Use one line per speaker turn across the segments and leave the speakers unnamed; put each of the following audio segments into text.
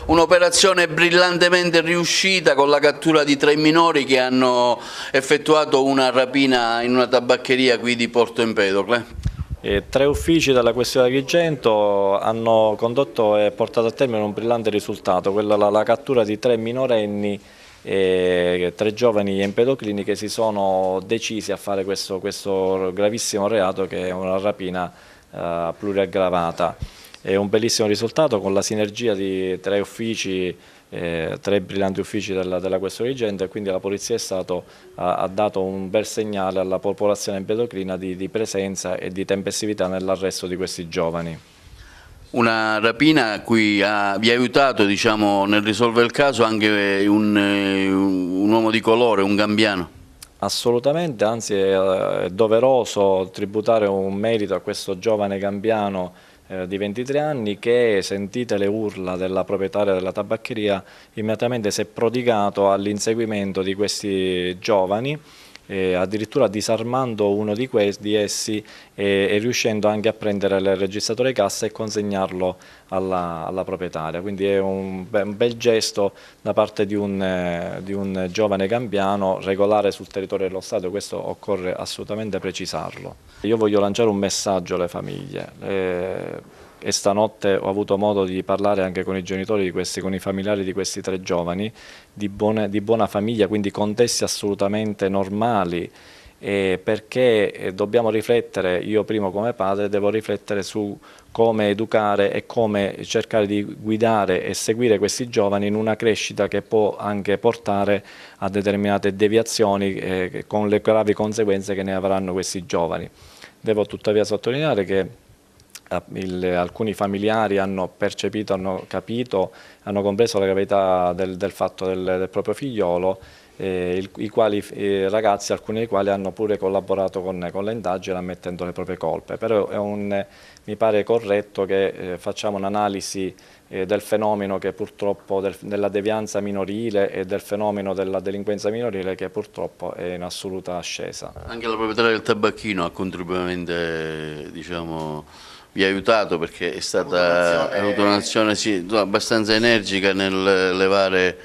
Un'operazione brillantemente riuscita con la cattura di 3 minori che hanno effettuato una rapina in una tabaccheria qui di Porto Empedocle.
3 uffici della Questura di Agrigento hanno condotto e portato a termine un brillante risultato, la cattura di 3 minorenni e 3 giovani empedoclini che si sono decisi a fare questo gravissimo reato che è una rapina pluriaggravata. È un bellissimo risultato con la sinergia di 3 uffici, 3 brillanti uffici della Questura di Agrigento, e quindi la Polizia di Stato ha dato un bel segnale alla popolazione empedoclina di presenza e di tempestività nell'arresto di questi giovani.
Una rapina a cui vi ha aiutato, diciamo, nel risolvere il caso anche un uomo di colore, un gambiano.
Assolutamente, anzi è doveroso tributare un merito a questo giovane gambiano di 23 anni che, sentite le urla della proprietaria della tabaccheria, immediatamente si è prodigato all'inseguimento di questi giovani, addirittura disarmando uno di essi e riuscendo anche a prendere il registratore cassa e consegnarlo alla proprietaria. Quindi è un bel gesto da parte di un giovane gambiano regolare sul territorio dello Stato, questo occorre assolutamente precisarlo. Io voglio lanciare un messaggio alle famiglie. E stanotte ho avuto modo di parlare anche con i genitori con i familiari di questi 3 giovani, di buona famiglia, quindi contesti assolutamente normali, perché dobbiamo riflettere, io primo come padre devo riflettere su come educare e come cercare di guidare e seguire questi giovani in una crescita che può anche portare a determinate deviazioni con le gravi conseguenze che ne avranno questi giovani. Devo tuttavia sottolineare che alcuni familiari hanno percepito, hanno capito, hanno compreso la gravità del fatto del proprio figliolo, ragazzi, alcuni dei quali hanno pure collaborato con le indagini ammettendo le proprie colpe. Però mi pare corretto che facciamo un'analisi del fenomeno che purtroppo della devianza minorile e del fenomeno della delinquenza minorile che purtroppo è in assoluta ascesa.
Anche la proprietaria del tabacchino ha contributivamente, diciamo, vi ha aiutato perché ha avuto un'azione sì, abbastanza energica nel levare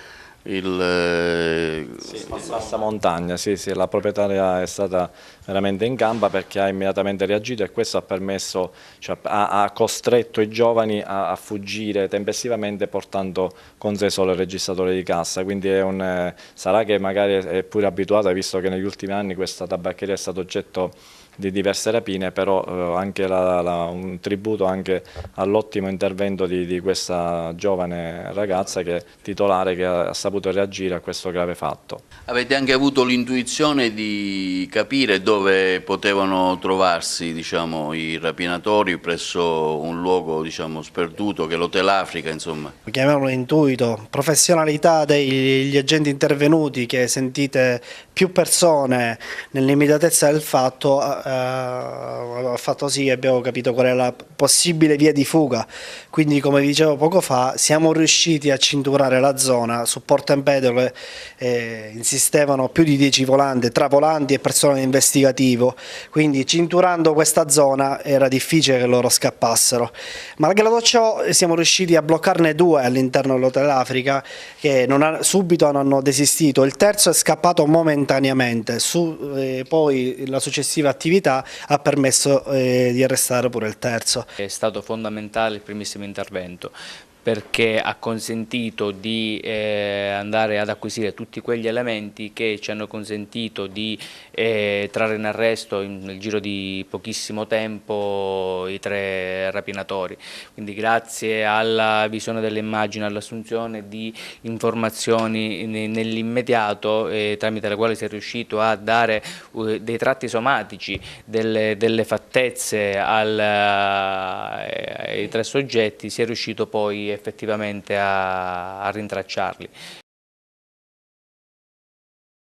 il...
Sì, passamontagna, sì, la proprietaria è stata veramente in gamba perché ha immediatamente reagito e questo ha permesso, cioè, ha costretto i giovani a fuggire tempestivamente portando con sé solo il registratore di cassa, quindi sarà che magari è pure abituata, visto che negli ultimi anni questa tabaccheria è stato oggetto di diverse rapine, però anche un tributo anche all'ottimo intervento di questa giovane ragazza titolare che ha saputo reagire a questo grave fatto.
Avete anche avuto l'intuizione di capire dove potevano trovarsi, diciamo, i rapinatori presso un luogo, diciamo, sperduto che è l'Hotel Africa, insomma?
Chiamiamolo intuito, professionalità degli agenti intervenuti che, sentite più persone nell'immediatezza del fatto, ha fatto sì che abbiamo capito qual è la possibile via di fuga. Quindi, come dicevo poco fa, siamo riusciti a cinturare la zona. Su Porto Empedocle insistevano più di 10 volanti, tra volanti e personale investigativo, quindi cinturando questa zona era difficile che loro scappassero. Malgrado ciò siamo riusciti a bloccarne 2 all'interno dell'Hotel Africa che subito hanno desistito, il terzo è scappato momentaneamente, poi la successiva attività ha permesso di arrestare pure il terzo.
È stato fondamentale il primissimo intervento perché ha consentito di andare ad acquisire tutti quegli elementi che ci hanno consentito di trarre in arresto nel giro di pochissimo tempo i 3 rapinatori. Quindi grazie alla visione delle immagini, all'assunzione di informazioni nell'immediato tramite le quali si è riuscito a dare dei tratti somatici, delle fattezze ai 3 soggetti, si è riuscito poi effettivamente a rintracciarli.